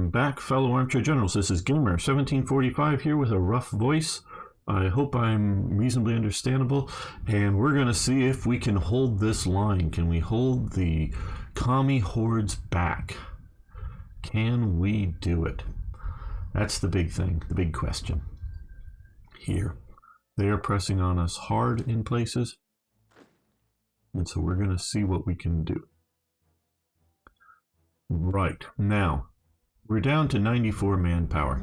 Welcome back, fellow armchair generals. This is Gamer 1745 here with a rough voice. I hope I'm reasonably understandable, and we're going to see if we can hold this line. Can we hold the commie hordes back? Can we do it? That's the big thing, the big question here. They are pressing on us hard in places, and so we're going to see what we can do. Right, now, we're down to 94 manpower.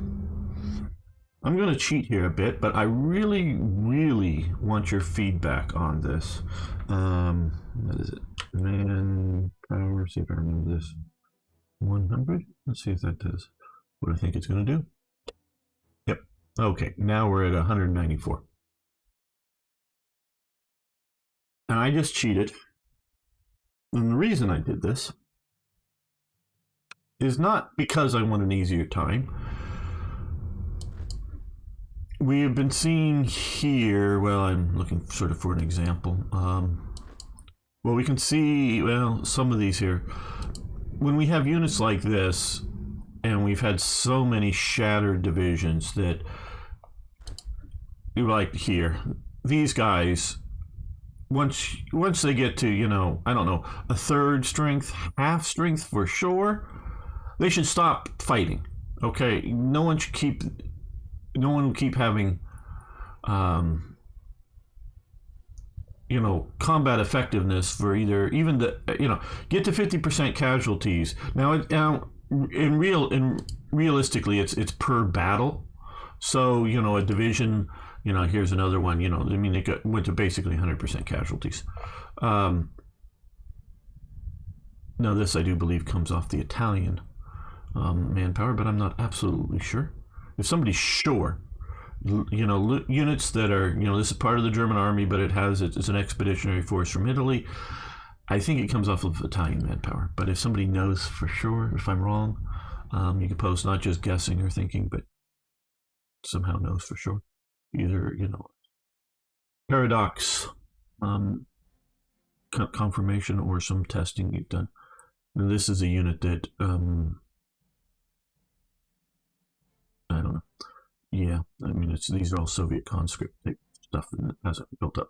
I'm going to cheat here a bit, but I really want your feedback on this. What is it? Manpower, see if I remember this. 100? Let's see if that does what I think it's going to do. Yep. Okay, now we're at 194. Now I just cheated. And the reason I did this is not because I want an easier time. We have been seeing here, well, I'm looking sort of for an example. Well, we can see, well, some of these here. When we have units like this, and we've had so many shattered divisions that, like here, these guys, once they get to, you know, I don't know, a third strength, half strength for sure, they should stop fighting. Okay, no one will keep having, you know, combat effectiveness for even the, you know, get to 50% casualties. Now, realistically, it's per battle. So, you know, a division, you know, here's another one. You know, I mean, it went to basically 100% casualties. Now, this I do believe comes off the Italian manpower, but I'm not absolutely sure. If somebody's sure, you know, units that are, you know, this is part of the German army, but it's an expeditionary force from Italy. I think it comes off of Italian manpower. But if somebody knows for sure, if I'm wrong, you can post not just guessing or thinking, but somehow knows for sure. Either, you know, paradox, confirmation, or some testing you've done. Now, this is a unit that, I don't know. Yeah, I mean, these are all Soviet conscript type stuff that hasn't built up.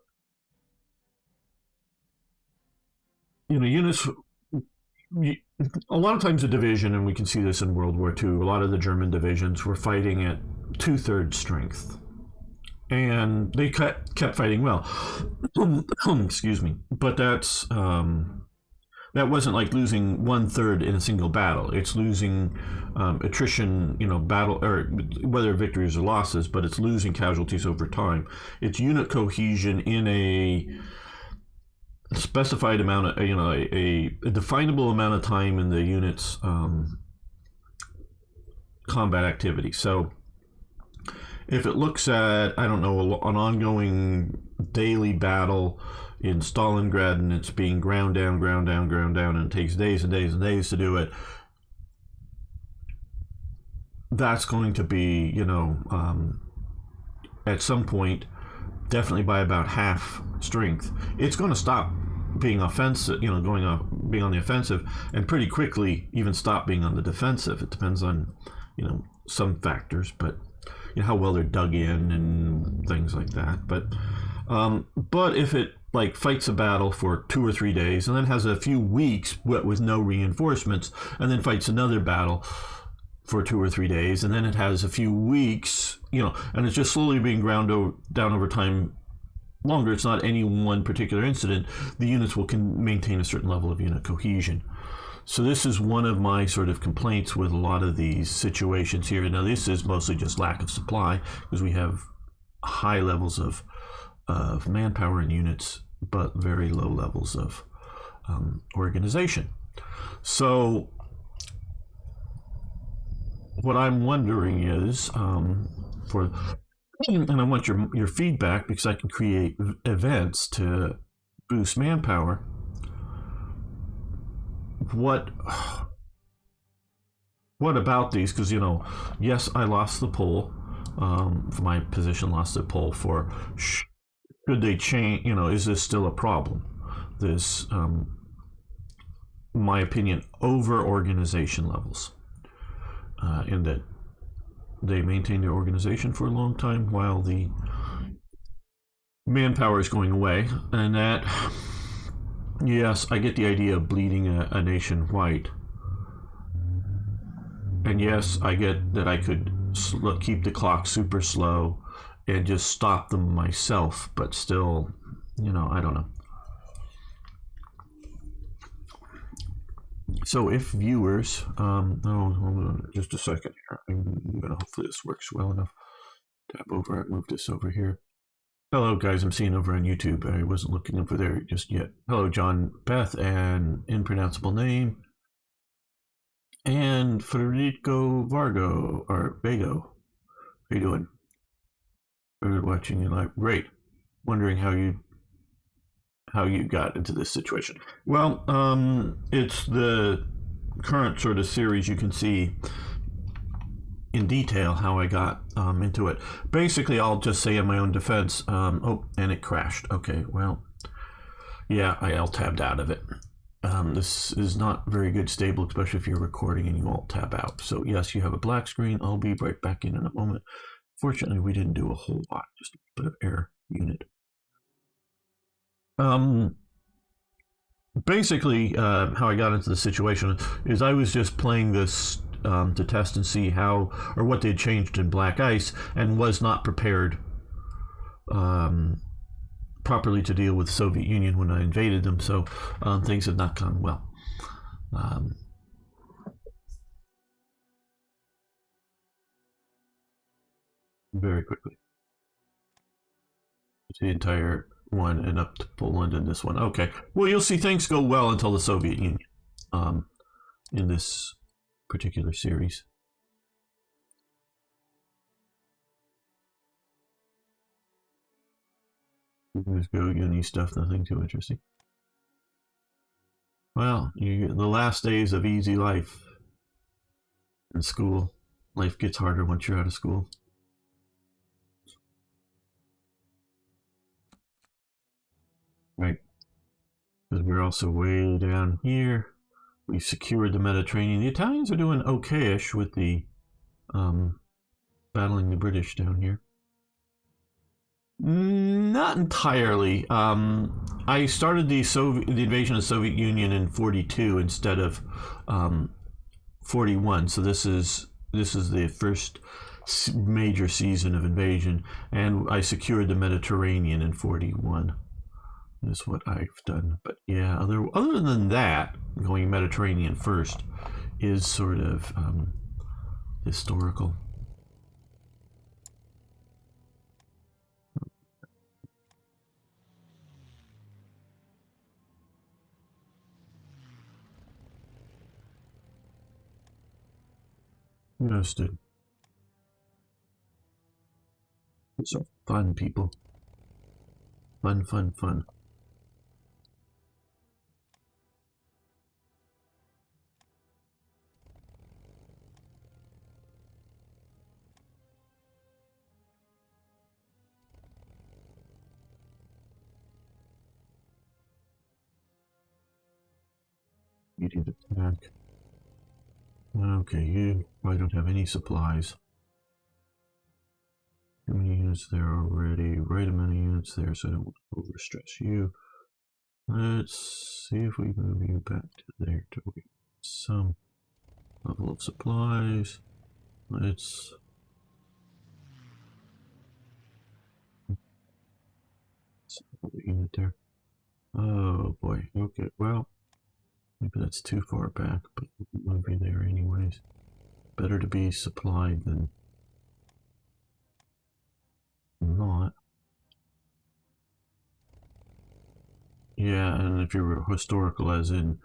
You know, units, a lot of times a division, and we can see this in World War II, a lot of the German divisions were fighting at 2/3 strength. And they kept fighting well. Excuse me. But that's... that wasn't like losing 1/3 in a single battle. It's losing attrition, you know, battle, or whether victories or losses, but it's losing casualties over time. It's unit cohesion in a specified amount of, you know, a definable amount of time in the unit's combat activity. So if it looks at, I don't know, an ongoing daily battle in Stalingrad, and it's being ground down, and it takes days and days and days to do it, that's going to be, you know, at some point, definitely by about half strength, it's going to stop being offensive, you know, being on the offensive, and pretty quickly even stop being on the defensive. It depends on, you know, some factors, but you know, how well they're dug in and things like that. But if it like fights a battle for 2 or 3 days and then has a few weeks with no reinforcements, and then fights another battle for 2 or 3 days, and then it has a few weeks, you know, and it's just slowly being ground down over time longer. It's not any one particular incident. The units can maintain a certain level of unit cohesion. So this is one of my sort of complaints with a lot of these situations here. Now, this is mostly just lack of supply, because we have high levels of manpower in units, but very low levels of organization. So what I'm wondering is, and I want your feedback, because I can create events to boost manpower. What about these? Because, you know, yes, I lost the poll. My position lost the poll for should they change, you know, is this still a problem? This, my opinion, over organization levels. in that they maintain their organization for a long time while the manpower is going away, and that, yes, I get the idea of bleeding a nation white, and yes, I get that I could keep the clock super slow and just stop them myself, but still, I don't know. So if viewers, hold on just a second here. I'm gonna, hopefully this works well enough. Tap over it, move this over here. Hello guys, I'm seeing over on YouTube. I wasn't looking over there just yet. Hello John, Beth, and impronounceable name. And Federico Vargo, or Vago. How you doing? Good watching you live. Great. Wondering how you got into this situation. Well, it's the current sort of series. You can see in detail how I got into it. Basically, I'll just say in my own defense, oh, and it crashed. Okay, well, yeah, I alt-tabbed out of it. This is not very good stable, especially if you're recording and you alt-tab out. So yes, you have a black screen. I'll be right back in a moment. Fortunately, we didn't do a whole lot, just a bit of error unit. Basically, how I got into the situation is I was just playing this to test and see how or what they'd changed in Black Ice, and was not prepared properly to deal with the Soviet Union when I invaded them. So things had not gone well. Very quickly, the entire one and up to Poland and this one. Okay, well, you'll see things go well until the Soviet Union in this particular series. Let's go uni stuff, nothing too interesting. Well, you the last days of easy life in school. Life gets harder once you're out of school. Right. Because we're also way down here. We've secured the Mediterranean. The Italians are doing okay-ish with the battling the British down here. Not entirely. I started the invasion of the Soviet Union in '42 instead of '41. So this is the first major season of invasion, and I secured the Mediterranean in '41. Is what I've done. But yeah, other than that, going Mediterranean first is sort of historical. Understood. So fun, people. Fun, fun, fun. Immediate attack. Okay, I don't have any supplies. How many units there already? Right amount of units there, so I don't want to overstress you. Let's see if we move you back to there to some level of supplies. Let's unit there. Oh boy. Okay, well, maybe that's too far back, but we'll move you there anyways. Better to be supplied than not. Yeah, and if you're historical, as in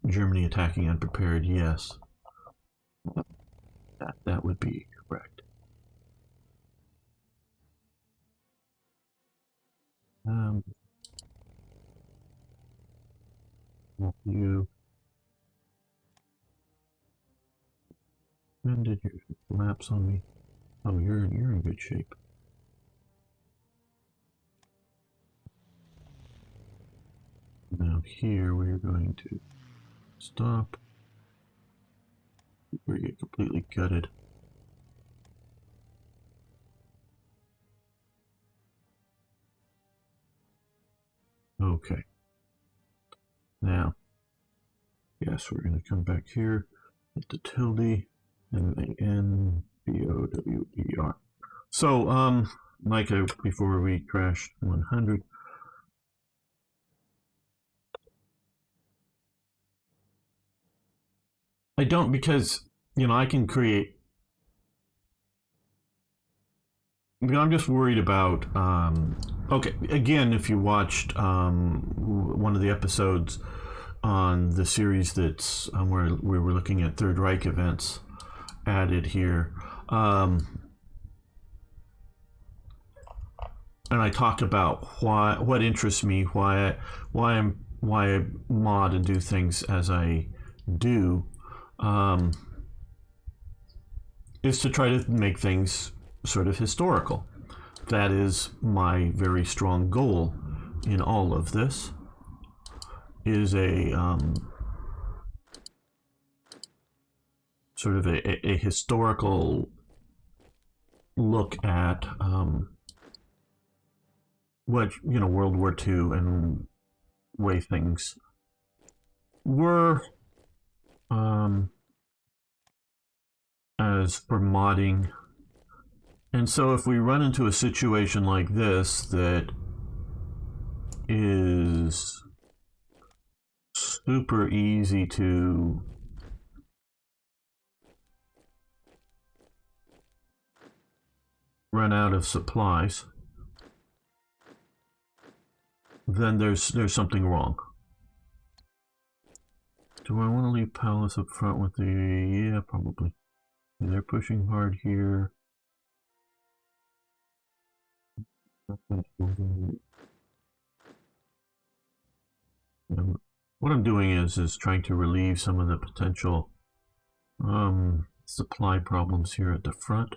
Germany attacking unprepared, yes, that would be correct. You. When did you collapse on me? Oh, you're in good shape. Now here we're going to stop. before you get completely gutted. Okay. Now, yes, we're going to come back here with the tilde and the NBOWER. So, like before we crashed 100. I don't, because, I can create. I'm just worried about. Okay, again, if you watched one of the episodes on the series that's where we were looking at Third Reich events added here, and I talked about what interests me, why I mod and do things as I do, is to try to make things sort of historical. That is my very strong goal in all of this. Is a sort of a historical look at what World War II and way things were, as for modding. And so if we run into a situation like this that is super easy to run out of supplies, then there's something wrong. Do I want to leave Palace up front with the... Yeah, probably. They're pushing hard here. What I'm doing is trying to relieve some of the potential supply problems here at the front.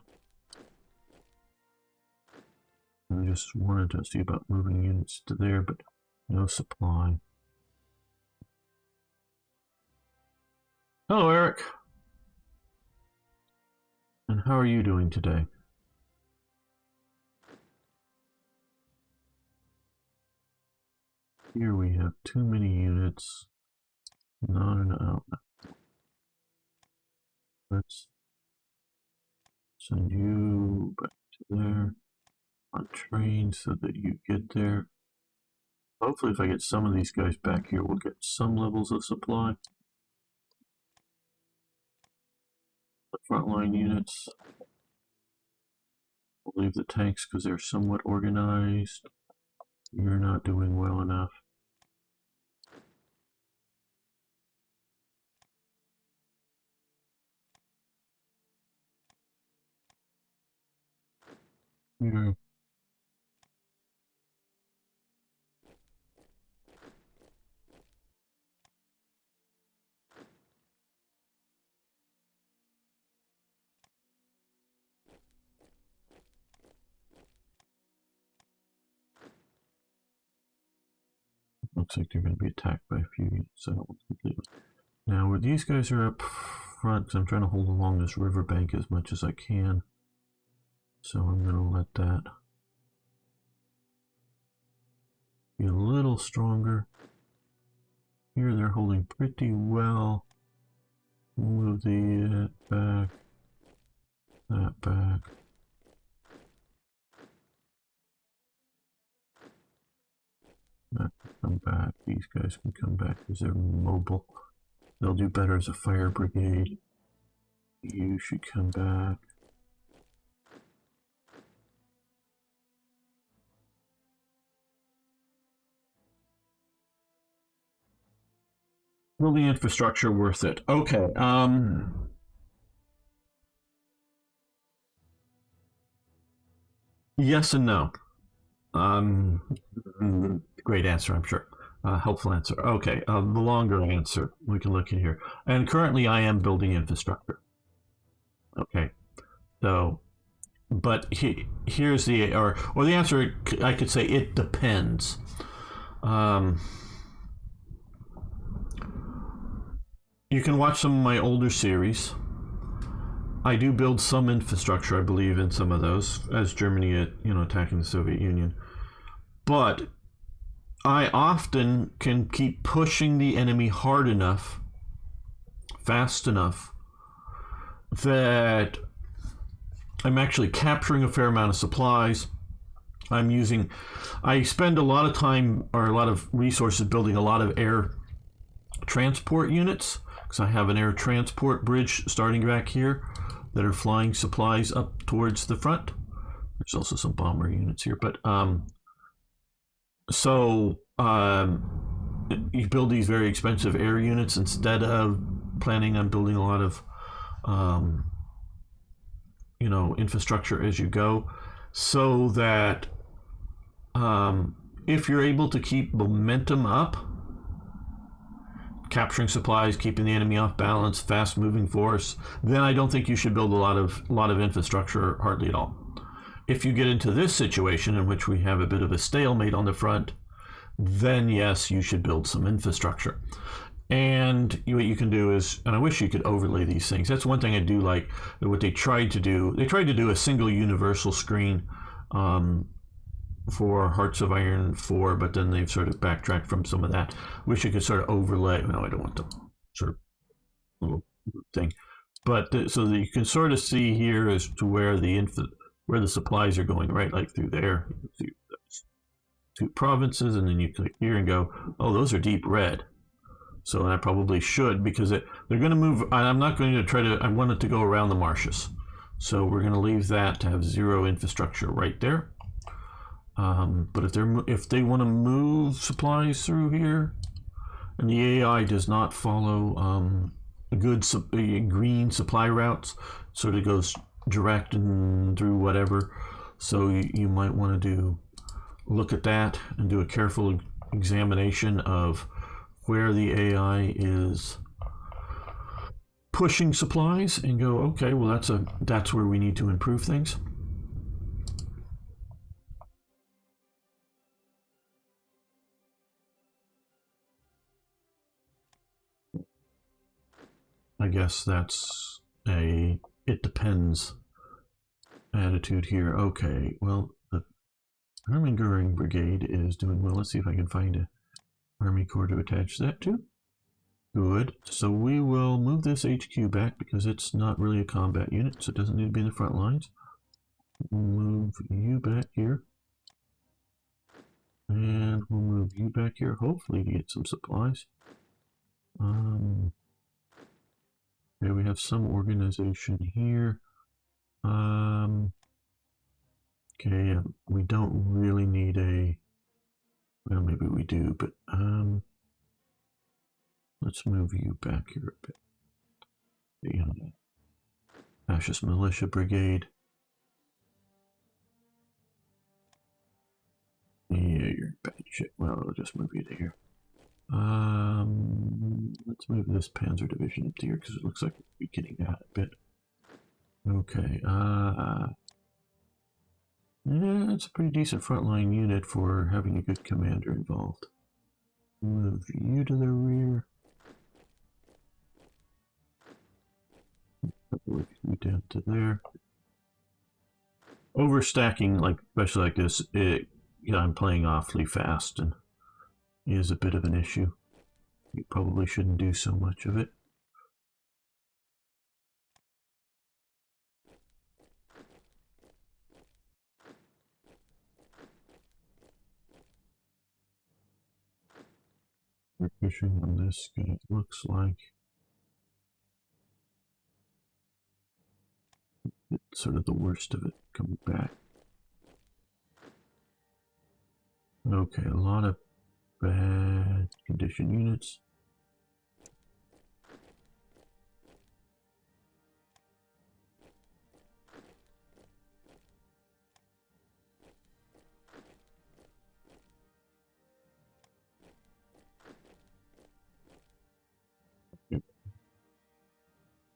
I just wanted to see about moving units to there, but no supply. Hello, Eric. And how are you doing today? Here we have too many units. Not enough. Let's send you back to there on train so that you get there. Hopefully, if I get some of these guys back here, we'll get some levels of supply. The frontline units. We'll leave the tanks because they're somewhat organized. You're not doing well enough. Yeah. Looks like they're going to be attacked by a few units, so that one's completely. Now, where these guys are up front, because I'm trying to hold along this riverbank as much as I can. So I'm going to let that be a little stronger. Here they're holding pretty well. Move the back, that back. That can come back. These guys can come back because they're mobile. They'll do better as a fire brigade. You should come back. Will the infrastructure worth it? Okay. Yes and no. Great answer, I'm sure. Helpful answer. Okay, the longer answer, we can look in here. And currently I am building infrastructure. Okay, so, but here's the, or the answer, I could say it depends. You can watch some of my older series I do build some infrastructure, I believe, in some of those, as Germany, attacking the Soviet Union. But I often can keep pushing the enemy hard enough, fast enough, that I'm actually capturing a fair amount of supplies. I spend a lot of time or a lot of resources building a lot of air transport units, because I have an air transport bridge starting back here that are flying supplies up towards the front. There's also some bomber units here, but you build these very expensive air units instead of planning on building a lot of infrastructure as you go, so that if you're able to keep momentum up, capturing supplies, keeping the enemy off balance, fast moving force, then I don't think you should build a lot of infrastructure, hardly at all. If you get into this situation in which we have a bit of a stalemate on the front, then yes, you should build some infrastructure. And what you can do is, and I wish you could overlay these things. That's one thing I do like. What they tried to do, a single universal screen for Hearts of Iron 4, but then they've sort of backtracked from some of that. Wish you could sort of overlay. No, I don't want the sort of little thing, but so that you can sort of see here as to where the supplies are going, right? Like through there, two provinces, and then you click here and go, oh, those are deep red. So I probably should, because they're going to move. I'm not going to try to. I want it to go around the marshes, so we're going to leave that to have zero infrastructure right there. But if they want to move supplies through here, and the AI does not follow good green supply routes, sort of goes direct and through whatever. So you might want to look at that and do a careful examination of where the AI is pushing supplies, and go, okay, well that's where we need to improve things. I guess that's it depends attitude here. Okay, well, the Army-Goering Brigade is doing well. Let's see if I can find a Army Corps to attach that to. Good. So we will move this HQ back because it's not really a combat unit, so it doesn't need to be in the front lines. We'll move you back here. And we'll move you back here, hopefully to get some supplies. Okay, we have some organization here. Okay, we don't really need well, maybe we do, but let's move you back here a bit. The Fascist Militia Brigade. Yeah, you're bad shit. Well, I'll just move you to here. Let's move this Panzer Division up to here because it looks like we're getting that a bit. Okay, yeah, it's a pretty decent frontline unit for having a good commander involved. Move you to the rear. Move you down to there. Overstacking, especially like this, I'm playing awfully fast and is a bit of an issue. You probably shouldn't do so much of it. We're pushing on this guy, it looks like. It's sort of the worst of it coming back. Okay, a lot of bad condition units.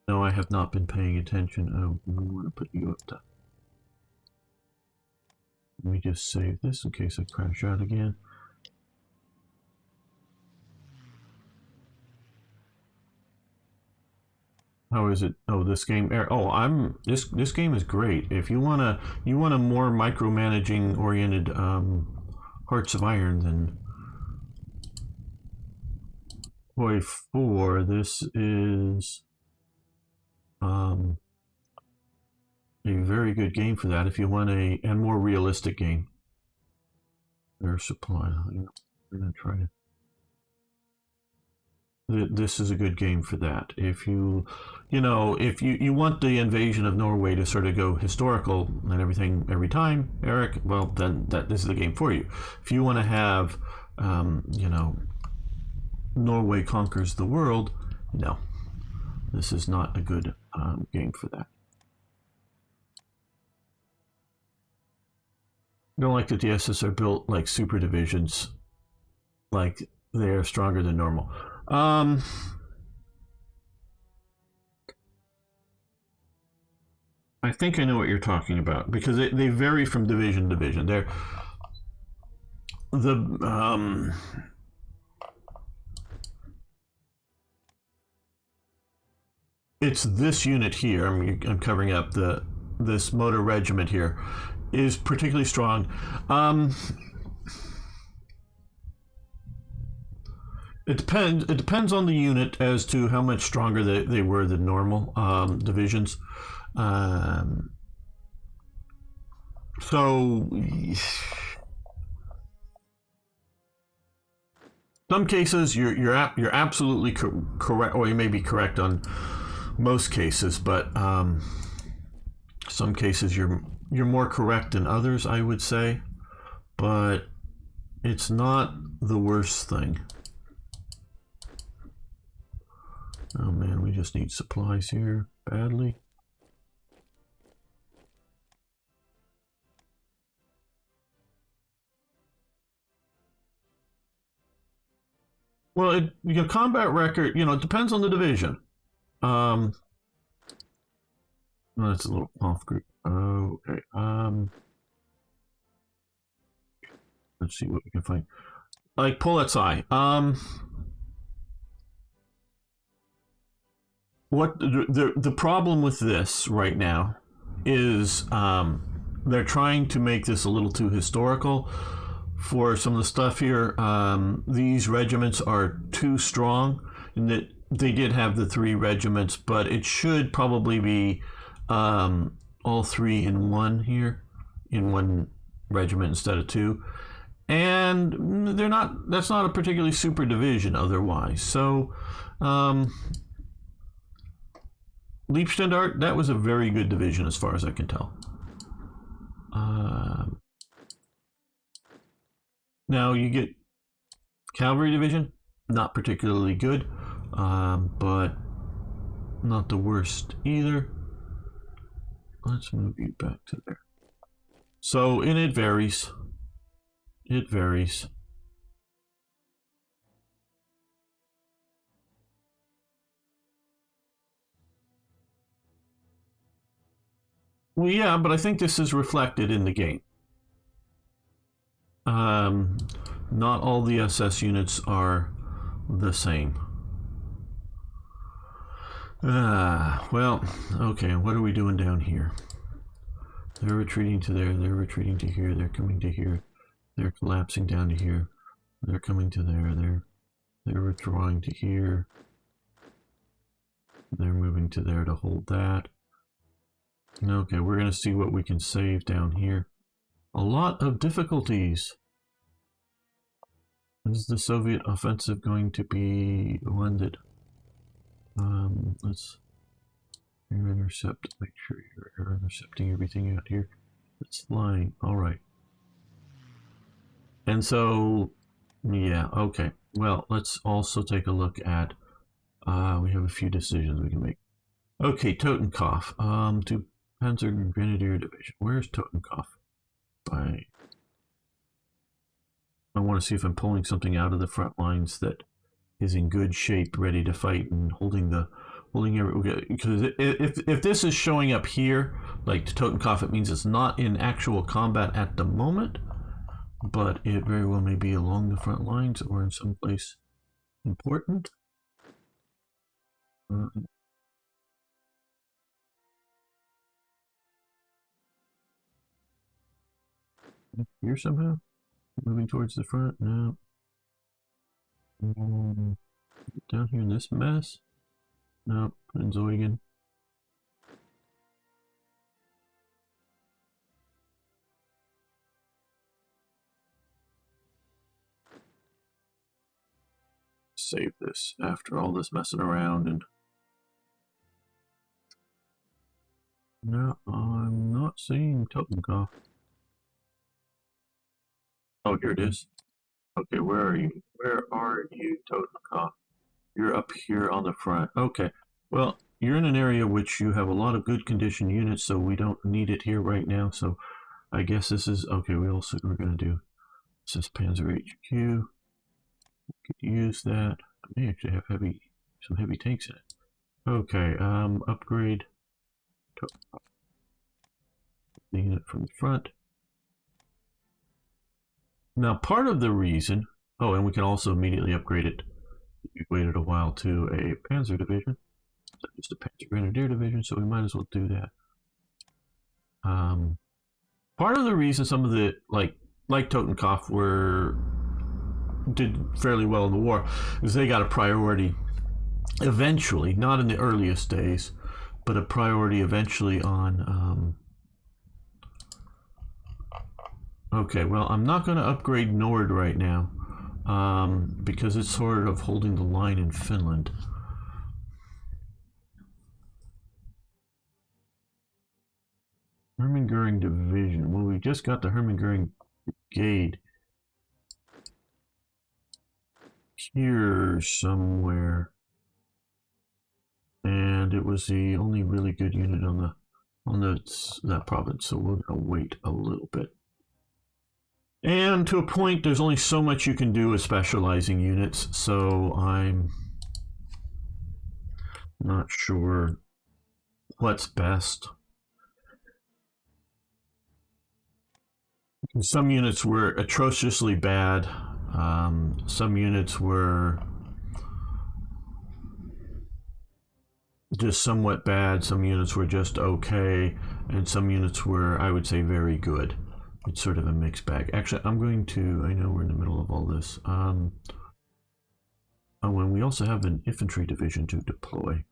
No, I have not been paying attention. Oh, we want to put you up top. Let me just save this in case I crash out again. How is it? Oh, this game. Oh, this game is great. If you want a more micromanaging oriented Hearts of Iron, then boy, 4. This is um a very good game for that. If you want a more realistic game, Air Supply. I'm gonna try to. This is a good game for that. If if you want the invasion of Norway to sort of go historical and everything every time, Eric, well, then this is the game for you. If you want to have, Norway conquers the world, no, this is not a good game for that. I don't like that the SS are built like super divisions, like they're stronger than normal. I think I know what you're talking about because they vary from division to division. They're the it's this unit here. I'm covering up this motor regiment here is particularly strong. It depends on the unit as to how much stronger they were than normal divisions. So some cases you're absolutely correct, or you may be correct on most cases, but some cases you're more correct than others, I would say, but it's not the worst thing. Oh man, we just need supplies here badly. Well, combat record, it depends on the division. That's a little off group. Okay. Let's see what we can find. Like Poletsai. What the problem with this right now is they're trying to make this a little too historical for some of the stuff here. These regiments are too strong, in that they did have the 3 regiments, but it should probably be all 3 in one here, in one regiment instead of 2. And that's not a particularly super division otherwise. So Leibstandart, that was a very good division as far as I can tell. Now you get cavalry division, not particularly good, but not the worst either. Let's move you back to there. So, and it varies. It varies. Well, yeah, but I think this is reflected in the game. Not all the SS units are the same. Well, okay, what are we doing down here? They're retreating to there, they're retreating to here, they're coming to here, they're collapsing down to here, they're coming to there, they're withdrawing to here, they're moving to there to hold that. Okay, we're going to see what we can save down here. A lot of difficulties. Is the Soviet offensive going to be one that let's intercept, make sure you're intercepting everything out here. It's flying. All right. And so, yeah, okay. Well, let's also take a look at, we have a few decisions we can make. Okay, Totenkopf, to Panzer Grenadier Division. Where's Totenkopf? I want to see if I'm pulling something out of the front lines that is in good shape, ready to fight, and holding every, because if this is showing up here, like Totenkopf, it means it's not in actual combat at the moment, but it very well may be along the front lines or in some place important. Here somehow? Moving towards the front? No. Down here in this mess? No. Put in Zoigan. Save this after all this messing around and... No, I'm not seeing Totenkopf. Oh, here it is. Okay, where are you? Where are you, Totenkopf? You're up here on the front. Okay. Well, you're in an area which you have a lot of good condition units, so we don't need it here right now. So I guess this is okay. We're going to do this is Panzer HQ. We could use that. I may actually have some heavy tanks in it. Okay. Upgrade the unit from the front. Now, part of the reason. Oh, and we can also immediately upgrade it. We waited a while to a Panzer division. Just a Panzer Grenadier division, so we might as well do that. Part of the reason some of the like Totenkopf did fairly well in the war is they got a priority eventually, not in the earliest days, but a priority eventually on. Okay, well, I'm not going to upgrade Nord right now because it's sort of holding the line in Finland. Hermann Goering Division. Well, we just got the Hermann Goering Brigade here somewhere, and it was the only really good unit on that province. So we're gonna wait a little bit. And to a point, there's only so much you can do with specializing units, so I'm not sure what's best. Some units were atrociously bad. Some units were just somewhat bad. Some units were just okay. And some units were, I would say, very good. It's sort of a mixed bag. Actually, I know we're in the middle of all this. Oh, and we also have an infantry division to deploy.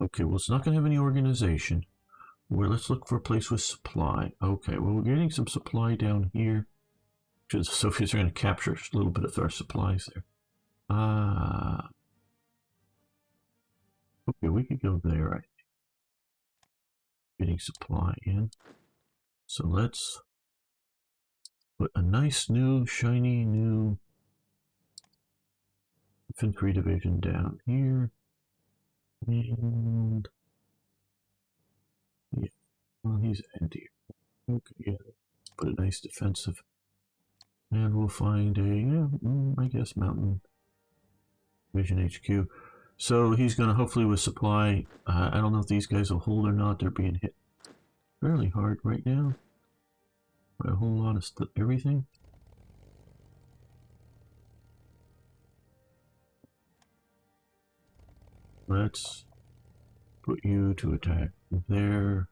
Okay, well, it's not going to have any organization. Well, let's look for a place with supply. Okay, well, we're getting some supply down here. Because the Soviets are going to capture a little bit of our supplies there. Okay, we could go there, I think. Getting supply in. So let's put a nice new, shiny new infantry division down here. And yeah, well, he's empty. Okay, yeah, put a nice defensive. And we'll find I guess Mountain Division HQ. So he's going to hopefully with supply. I don't know if these guys will hold or not. They're being hit fairly hard right now by a whole lot of everything. Let's put you to attack there.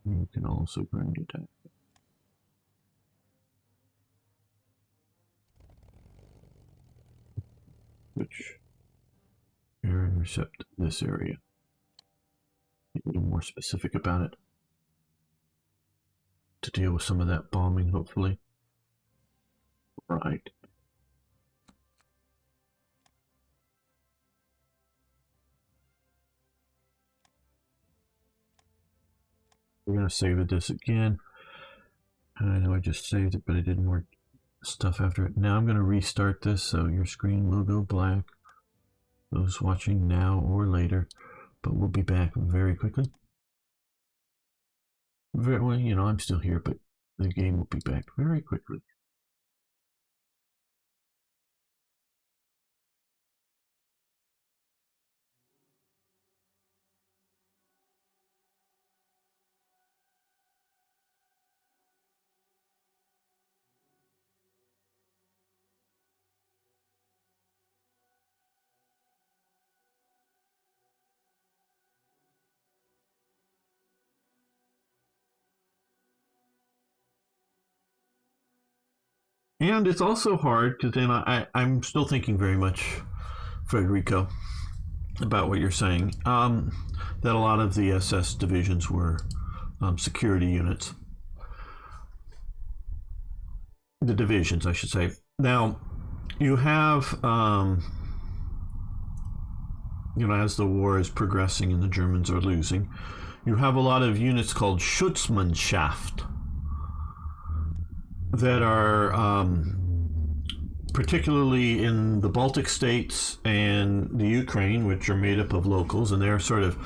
You can also bring attack. Which air intercept this area. Be a little more specific about it to deal with some of that bombing, hopefully. Right. We're going to save this again. I know I just saved it, but I did more stuff after it. Now I'm going to restart this, so your screen will go black. Those watching now or later, but we'll be back very quickly. Well, I'm still here, but the game will be back very quickly. And it's also hard because then I'm still thinking very much, Federico, about what you're saying. That a lot of the SS divisions were security units. The divisions, I should say. Now, you have, as the war is progressing and the Germans are losing, you have a lot of units called Schutzmannschaft that are particularly in the Baltic states and the Ukraine, which are made up of locals, and they're sort of,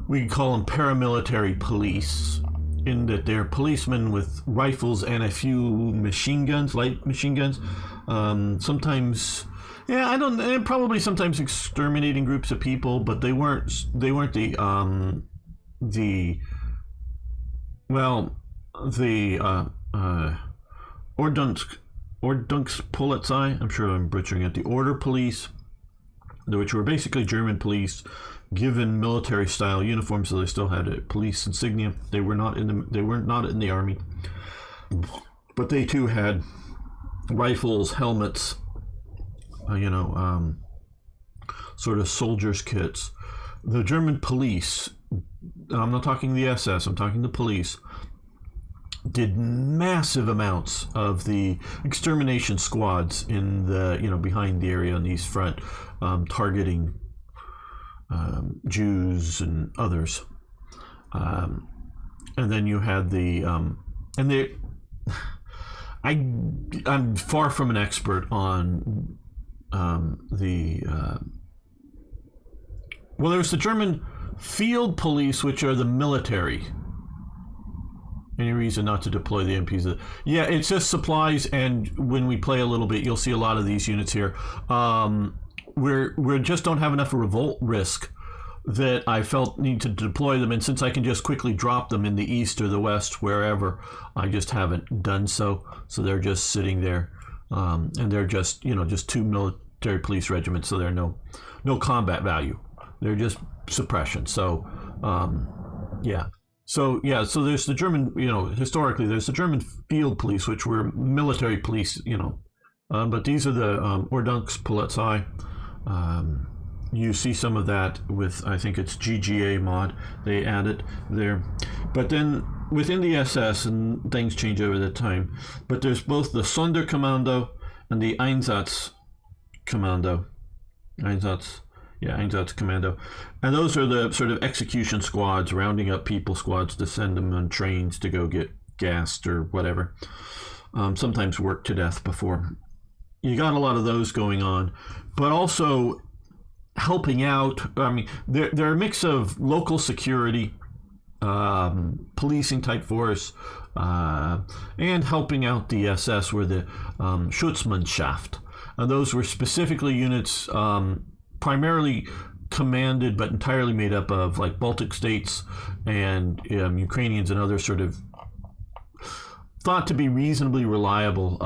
we can call them paramilitary police, in that they're policemen with rifles and a few machine guns, light machine guns. Sometimes, probably sometimes exterminating groups of people, but they weren't the Ordnungspolizei, I'm sure I'm butchering it, the order police, which were basically German police given military style uniforms, so they still had a police insignia. They were not in the army, but they too had rifles, helmets, sort of soldiers' kits. The German police, I'm not talking the SS, I'm talking the police, did massive amounts of the extermination squads in the, behind the area on the East Front, targeting Jews and others. And then you had I'm far from an expert on there's the German field police, which are the military. Any reason not to deploy the MPs? Yeah, it's just supplies, and when we play a little bit, you'll see a lot of these units here. We just don't have enough revolt risk that I felt need to deploy them, and since I can just quickly drop them in the east or the west, wherever, I just haven't done so. So they're just sitting there, and they're just just two military police regiments, so they're no combat value. They're just suppression. So So there's the German, historically there's the German field police, which were military police, but these are the Ordnungspolizei. You see some of that with, I think it's GGA mod, they add it there. But then within the SS, and things change over the time, but there's both the Sonderkommando and the Einsatzkommando. Einsatzkommando. And those are the sort of execution squads, rounding up people squads to send them on trains to go get gassed or whatever. Sometimes worked to death before. You got a lot of those going on, but also helping out. I mean, they're a mix of local security, policing type force, and helping out the SS were the Schutzmannschaft. And those were specifically units primarily commanded but entirely made up of like Baltic states and Ukrainians and other sort of thought to be reasonably reliable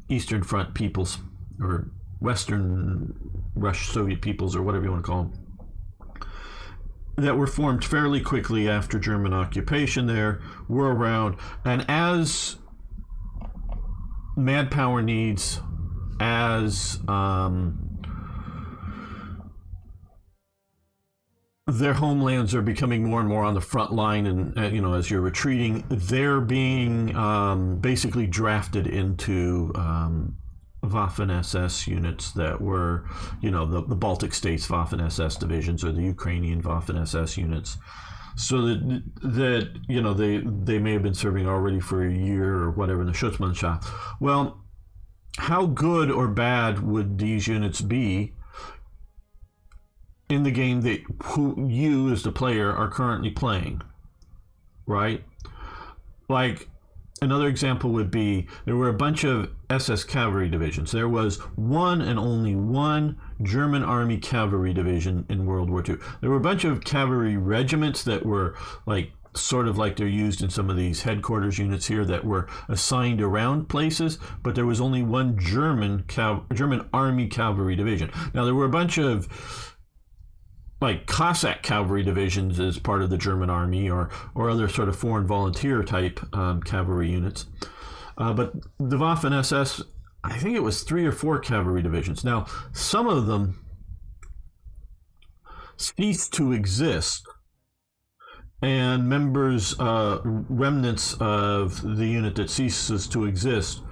Eastern Front peoples, or Western Russian Soviet peoples, or whatever you want to call them, that were formed fairly quickly after German occupation there, were around. And as manpower needs, as their homelands are becoming more and more on the front line, and as you're retreating, they're being basically drafted into Waffen-SS units that were, the Baltic states Waffen-SS divisions, or the Ukrainian Waffen-SS units. So that they may have been serving already for a year or whatever in the Schutzmannschaft. Well, how good or bad would these units be in the game that you as the player are currently playing, right? Like, another example would be, there were a bunch of SS cavalry divisions. There was one and only one German army cavalry division in World War II. There were a bunch of cavalry regiments that were like sort of like they're used in some of these headquarters units here, that were assigned around places, but there was only one German army cavalry division. Now, there were a bunch of like Cossack cavalry divisions as part of the German army, or other sort of foreign volunteer type cavalry units. But the Waffen SS, I think it was 3 or 4 cavalry divisions. Now, some of them ceased to exist, and members, remnants of the unit that ceases to exist,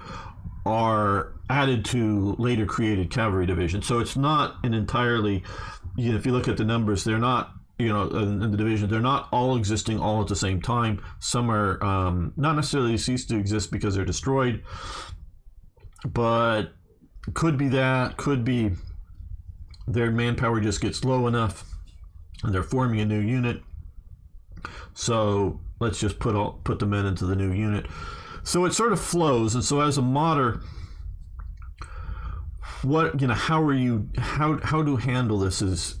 are added to later created cavalry divisions. So it's not an entirely, if you look at the numbers, they're not, in the division, they're not all existing all at the same time. Some are not necessarily ceased to exist because they're destroyed, but could be their manpower just gets low enough and they're forming a new unit. So let's just put the men into the new unit. So it sort of flows. And so as a modder, how to handle this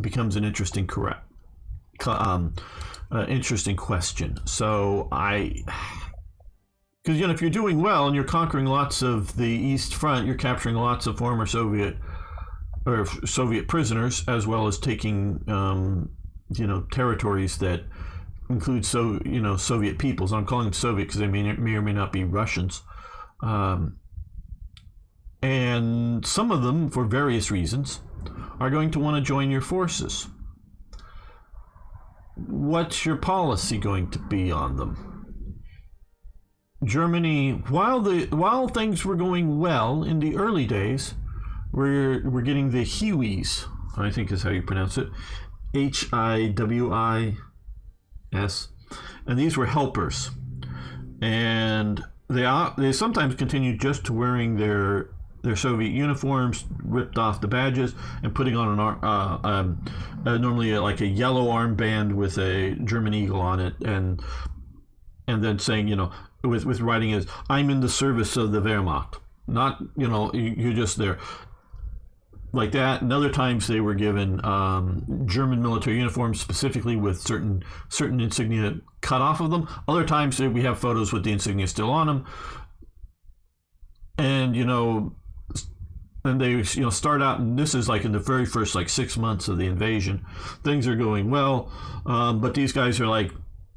becomes an interesting interesting question. So because if you're doing well and you're conquering lots of the East Front, you're capturing lots of former Soviet prisoners, as well as taking territories that include Soviet peoples. I'm calling them Soviet because they may or may not be Russians. And some of them, for various reasons, are going to want to join your forces. What's your policy going to be on them? Germany, while things were going well in the early days, we're getting the Hiwis, I think is how you pronounce it, Hiwis, and these were helpers, and they sometimes continued just to wearing their Soviet uniforms, ripped off the badges, and putting on normally like a yellow armband with a German eagle on it, and then saying, with writing is, "I'm in the service of the Wehrmacht." Not, you're just there. Like that. And other times they were given German military uniforms, specifically with certain insignia cut off of them. Other times we have photos with the insignia still on them. And, then they start out, and this is like in the very first 6 months of the invasion. Things are going well, but these guys are like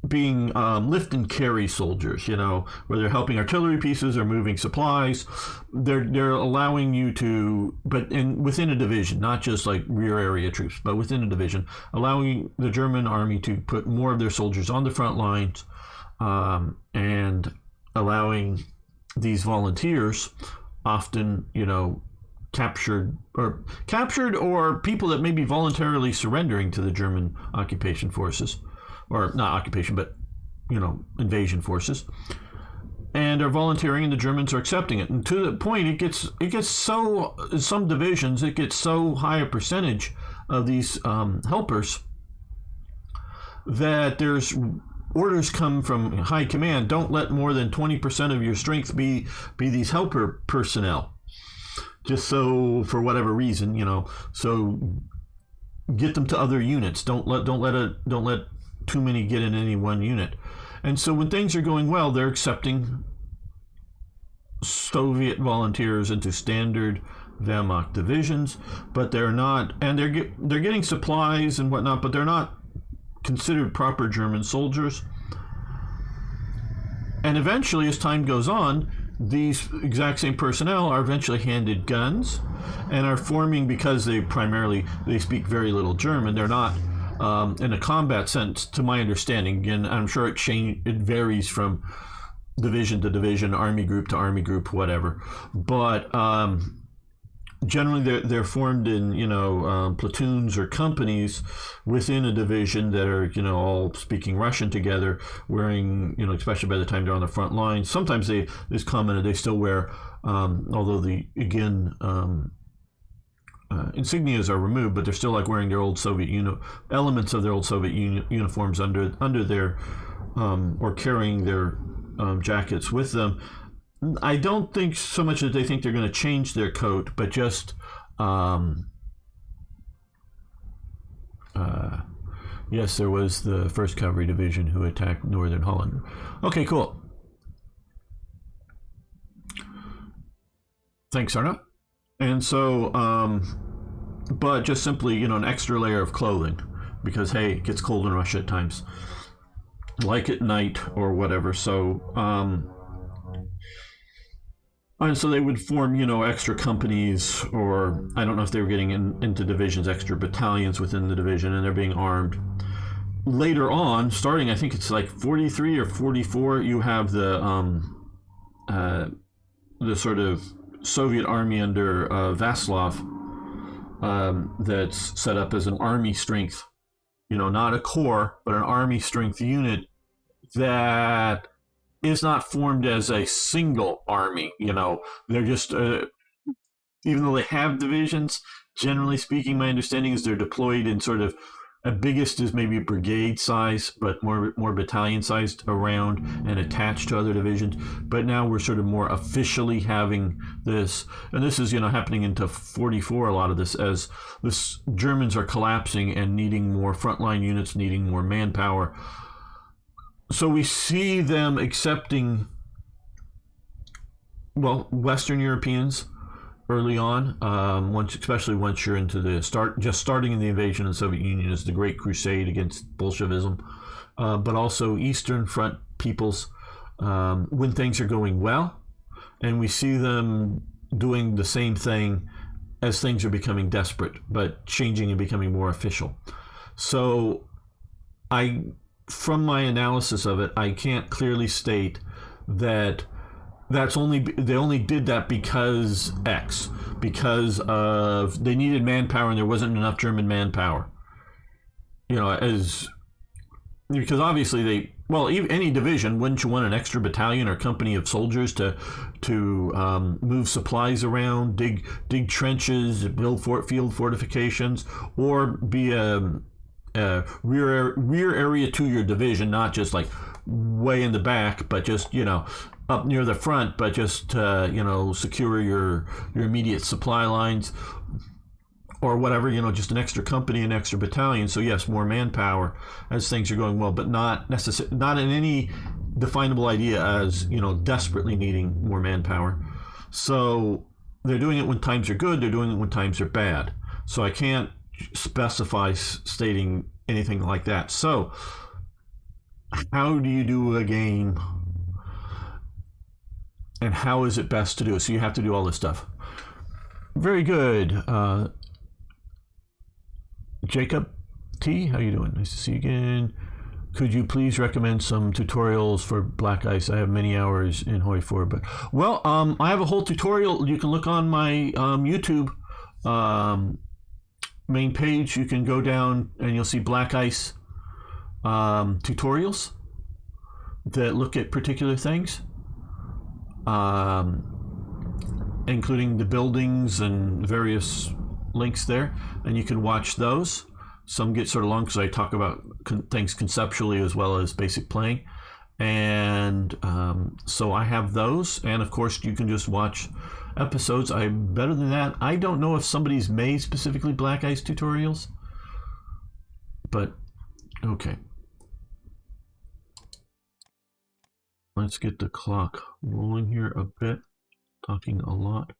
being lift and carry soldiers, where they're helping artillery pieces or moving supplies. They're allowing you to, within a division, not just like rear area troops, but within a division, allowing the German army to put more of their soldiers on the front lines, and allowing these volunteers, often captured or people that may be voluntarily surrendering to the German occupation forces, or not occupation, but invasion forces, and are volunteering, and the Germans are accepting it. And to the point, it gets so, in some divisions, it gets so high a percentage of these helpers that there's orders come from high command: don't let more than 20% of your strength be these helper personnel. Just so, for whatever reason, so get them to other units. Don't let too many get in any one unit. And so when things are going well, they're accepting Soviet volunteers into standard Wehrmacht divisions, but they're not, and they're getting supplies and whatnot, but they're not considered proper German soldiers. And eventually, as time goes on, these exact same personnel are eventually handed guns and are forming, because they speak very little German. They're not in a combat sense, to my understanding. Again, I'm sure it varies from division to division, army group to army group, whatever. But generally, they're formed in platoons or companies within a division that are all speaking Russian together, wearing especially by the time they're on the front lines. Sometimes it's commented they still wear, although insignias are removed, but they're still wearing their old Soviet elements of their old Soviet uniforms under their or carrying their jackets with them. I don't think so much that they think they're going to change their coat, but just yes, there was the 1st Cavalry Division who attacked Northern Holland. Okay, cool. Thanks, Arna. And so, but just simply, an extra layer of clothing, because hey, it gets cold in Russia at times, like at night or whatever. So, And so they would form, extra companies, or I don't know if they were getting into divisions, extra battalions within the division, and they're being armed. Later on, starting, I think it's like 43 or 44, you have the sort of Soviet army under Vaslov, that's set up as an army strength, not a corps, but an army strength unit that is not formed as a single army. They're just, even though they have divisions, generally speaking, my understanding is they're deployed in sort of, a biggest is maybe brigade size, but more battalion sized around and attached to other divisions. But now we're sort of more officially having this, and this is happening into 44. A lot of this as this Germans are collapsing and needing more frontline units, needing more manpower. So we see them accepting, Western Europeans early on, especially once you're into starting in the invasion of the Soviet Union is the Great Crusade against Bolshevism, but also Eastern Front peoples, when things are going well, and we see them doing the same thing as things are becoming desperate, but changing and becoming more official. So from my analysis of it, I can't clearly state that they only did that because they needed manpower and there wasn't enough German manpower. Because obviously any division, wouldn't you want an extra battalion or company of soldiers to move supplies around, dig trenches, build field fortifications, or be a rear area to your division, not just like way in the back, but just up near the front, but just secure your immediate supply lines or whatever, just an extra company, an extra battalion. So yes, more manpower as things are going well, but not in any definable idea as desperately needing more manpower. So they're doing it when times are good, they're doing it when times are bad. So I can't specify stating anything like that. So how do you do a game, and how is it best to do it? So you have to do all this stuff. Very good. Jacob T, how you doing? Nice to see you again. Could you please recommend some tutorials for Black Ice? I have many hours in Hoi 4, but I have a whole tutorial. You can look on my YouTube main page. You can go down and you'll see Black Ice tutorials that look at particular things, including the buildings and various links there, and you can watch those. Some get sort of long because I talk about things conceptually as well as basic playing, and so I have those, and of course you can just watch episodes. Better than that, I don't know if somebody's made specifically Black Ice tutorials, but okay. Let's get the clock rolling here a bit, talking a lot.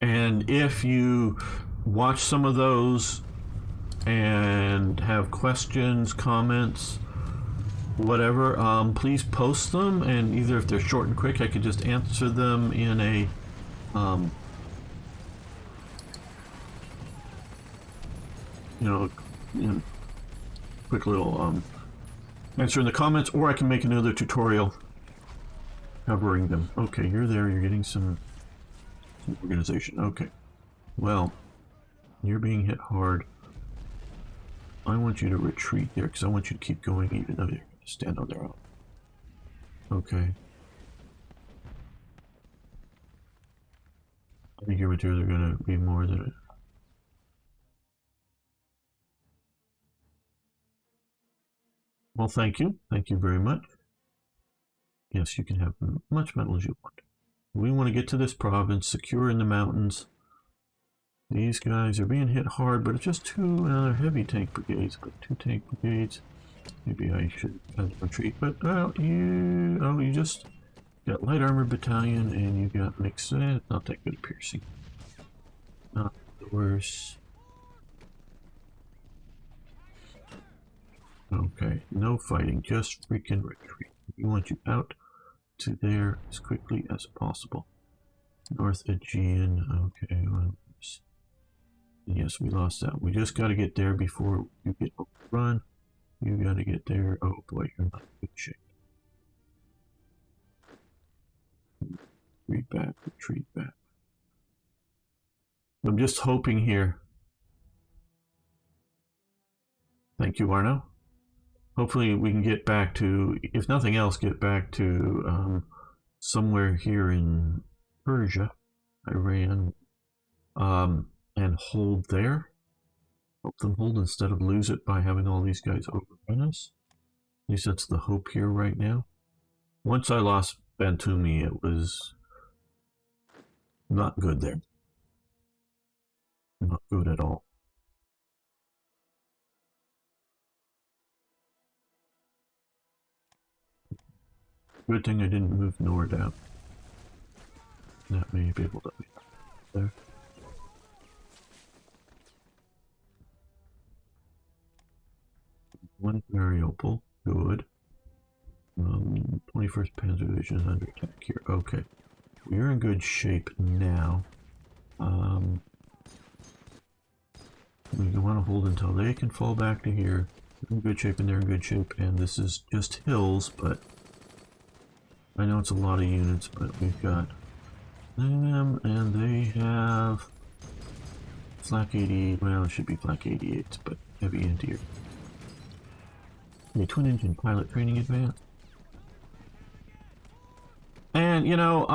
And if you watch some of those and have questions, comments, whatever, please post them, and either if they're short and quick, I could just answer them in a quick little answer in the comments, or I can make another tutorial covering them. Okay, you're there, you're getting some organization. Okay, well, you're being hit hard. I want you to retreat there because I want you to keep going even though you're going to stand on their own. Okay. I think your materials are going to be more than it. Well, thank you. Thank you very much. Yes, you can have as much metal as you want. We want to get to this province, secure in the mountains. These guys are being hit hard, but it's just two heavy tank brigades. But 2 tank brigades. Maybe I should retreat, but you just got light armor battalion, and you got mixed. Not that good piercing. Not the worst. Okay, no fighting, just freaking retreat. We want you out to there as quickly as possible. North Aegean, okay, well, yes, we lost that. We just got to get there before you get overrun. You got to get there. Oh boy, you're not in good shape. Retreat back. I'm just hoping here. Thank you, Arno. Hopefully we can get back to, if nothing else, get back to somewhere here in Persia, Iran, and hold there. Help them hold instead of lose it by having all these guys overrun us. At least that's the hope here right now. Once I lost Bantumi, it was not good there. Not good at all. Good thing I didn't move Nord out. That may be able to be there. One variable, good. 21st Panzer Division is under attack here. Okay, we're in good shape now. We want to hold until they can fall back to here. We're in good shape and they're in good shape, and this is just hills, but I know it's a lot of units, but we've got them, and they have flak 88. Well, it should be flak 88s, but heavy anti-air. The twin engine pilot training advance. And you know,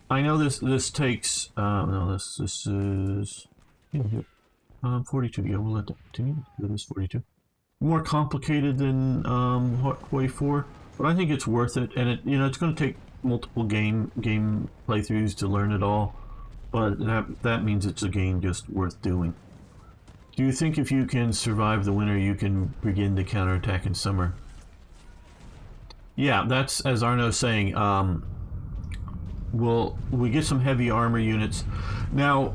I know this takes no, this is 42. Yeah, we'll let that continue. It is 42. More complicated than Hoi 4, but I think it's worth it. And it's going to take multiple game playthroughs to learn it all, but that means it's a game just worth doing. Do you think if you can survive the winter, you can begin to counterattack in summer? Yeah, that's, as Arno's saying, we get some heavy armor units. Now,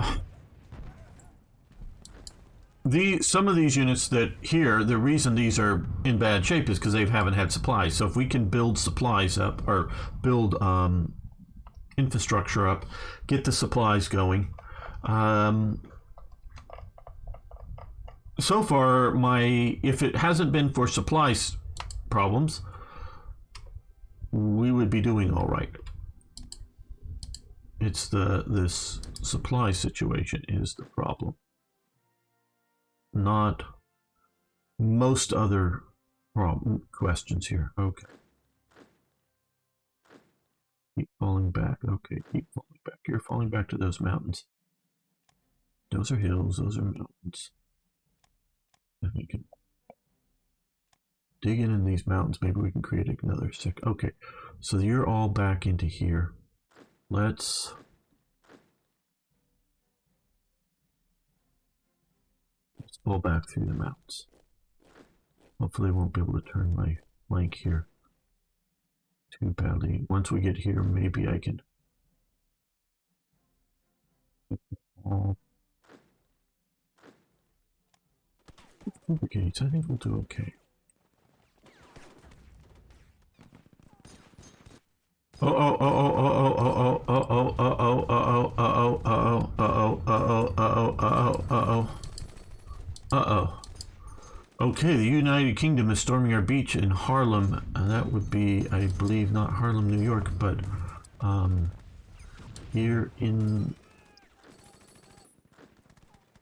some of these units that here, the reason these are in bad shape is because they haven't had supplies. So if we can build supplies up, or build infrastructure up, get the supplies going. So far, if it hasn't been for supplies problems, we would be doing all right. It's this supply situation is the problem, not most other questions here. Okay. Keep falling back. Okay, keep falling back. You're falling back to those mountains. Those are hills. Those are mountains. And we can dig in these mountains. Maybe we can create another okay, so you're all back into here. Let's pull back through the mountains. Hopefully I won't be able to turn my flank here too badly. Once we get here, maybe I can gates. I think we'll do okay. Okay, the United Kingdom is storming our beach in Haarlem, and that would be, I believe, not Haarlem, New York, but here in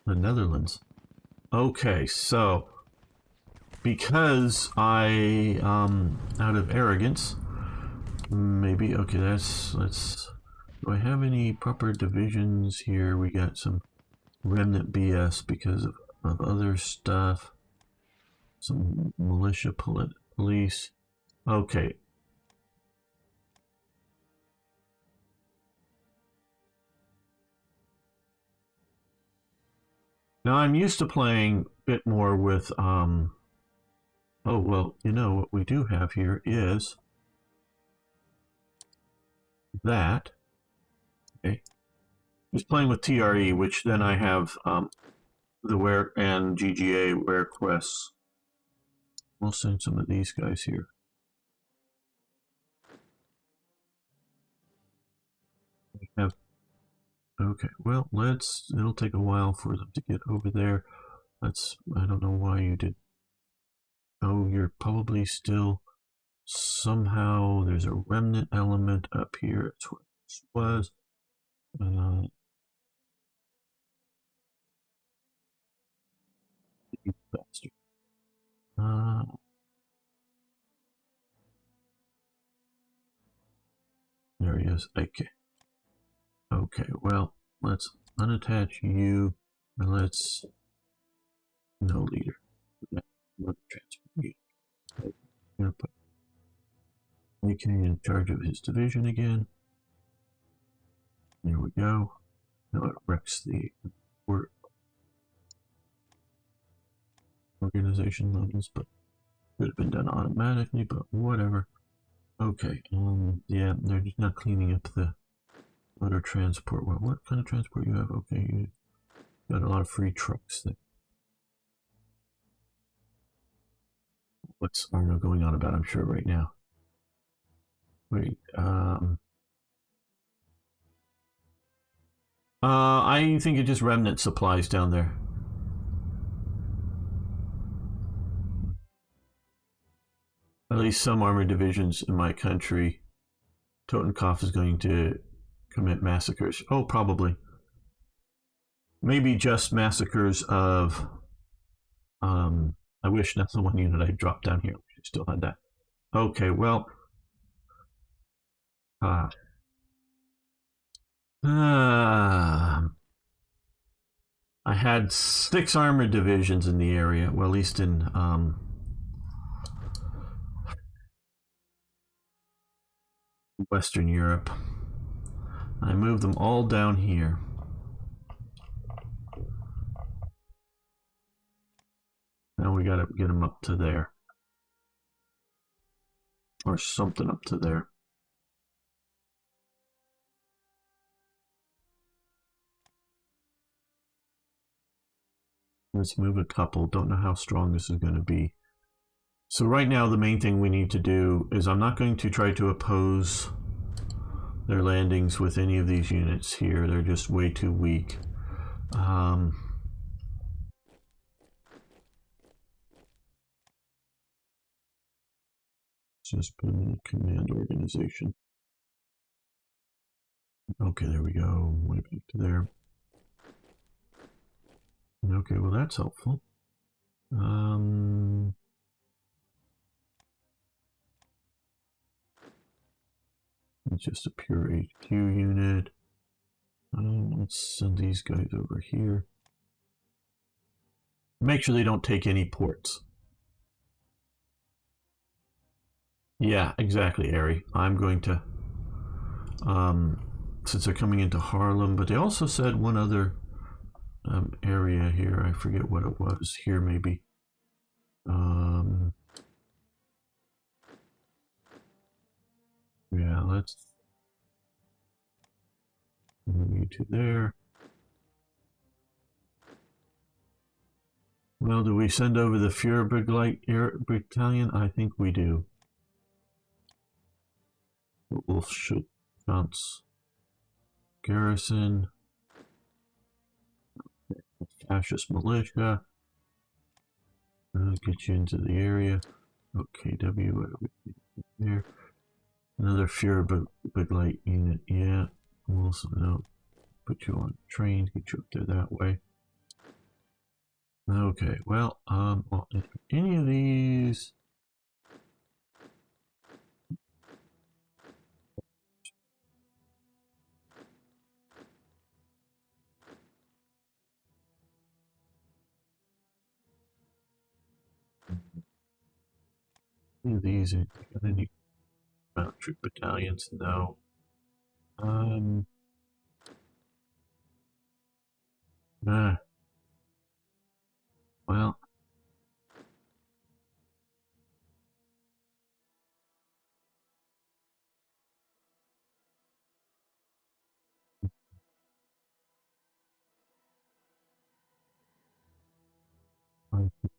the Netherlands. Okay, so because I out of arrogance, maybe okay, let's do I have any proper divisions here? We got some remnant BS because of other stuff. Some militia police. Okay. Now I'm used to playing a bit more with oh well, you know what we do have here is that. Okay. Just playing with TRE, which then I have the Ware and GGA Ware quests. We'll send some of these guys here. Okay, well, it'll take a while for them to get over there. I don't know why you did. Oh, you're probably still somehow, there's a remnant element up here. That's what this was. You bastard. Uh, there he is. Okay. Okay, well, let's unattach you and let's no leader. Let transfer you. I'm gonna put AK in charge of his division again. There we go. Now it wrecks the organization levels, but could have been done automatically, but whatever. Okay, yeah, they're just not cleaning up the motor transport. Well, what kind of transport you have? Okay, you got a lot of free trucks there. What's Arno going on about, I'm sure, right now? Wait, I think it just remnant supplies down there. At least some armored divisions in my country. Totenkopf is going to commit massacres. Oh, probably. Maybe just massacres of. I wish that's the one unit I dropped down here. I still had that. Okay, well. Uh, I had 6 armored divisions in the area. Well, at least in Western Europe. I moved them all down here. Now we gotta get them up to there. Or something up to there. Let's move a couple. Don't know how strong this is going to be. So right now the main thing we need to do is I'm not going to try to oppose their landings with any of these units here. They're just way too weak. Just put in a command organization. Okay, there we go. Way back to there. Okay, well that's helpful. It's just a pure HQ unit. Let's send these guys over here. Make sure they don't take any ports. Yeah, exactly, Ari. I'm going to, since they're coming into Harlem, but they also said one other area here. I forget what it was. Here, maybe. Yeah, let's move you to there. Well, do we send over the Führerbegleiter Air Battalion? I think we do. Wolfschutz Garrison. Fascist militia. Get you into the area. Okay, W, what are we there? Another Führerbegleiter unit. Yeah. Wilson, no. Put you on train, get you up there that way. Okay, well, if any of these. Any of these, got any mounted troop battalions? No. Nah. Well.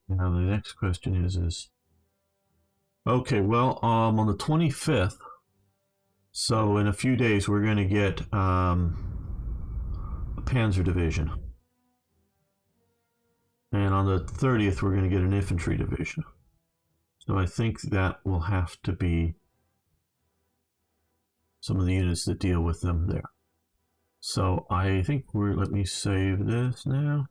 Now the next question is okay, well, on the 25th, so in a few days, we're going to get Panzer Division. And on the 30th, we're going to get an infantry division. So I think that will have to be some of the units that deal with them there. So I think let me save this now.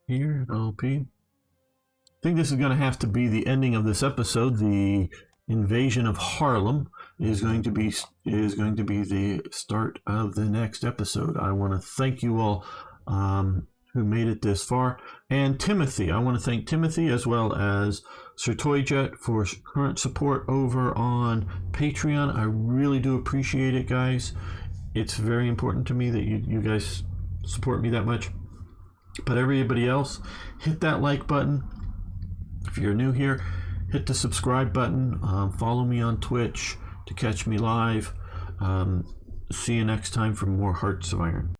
Here, LP. I think this is going to have to be the ending of this episode. The invasion of Haarlem is going to be the start of the next episode. I want to thank you all who made it this far, and Timothy. I want to thank Timothy as well as Sir Toyjet for current support over on Patreon. I really do appreciate it, guys. It's very important to me that you guys support me that much. But everybody else, hit that like button. If you're new here, hit the subscribe button. Follow me on Twitch to catch me live. See you next time for more Hearts of Iron.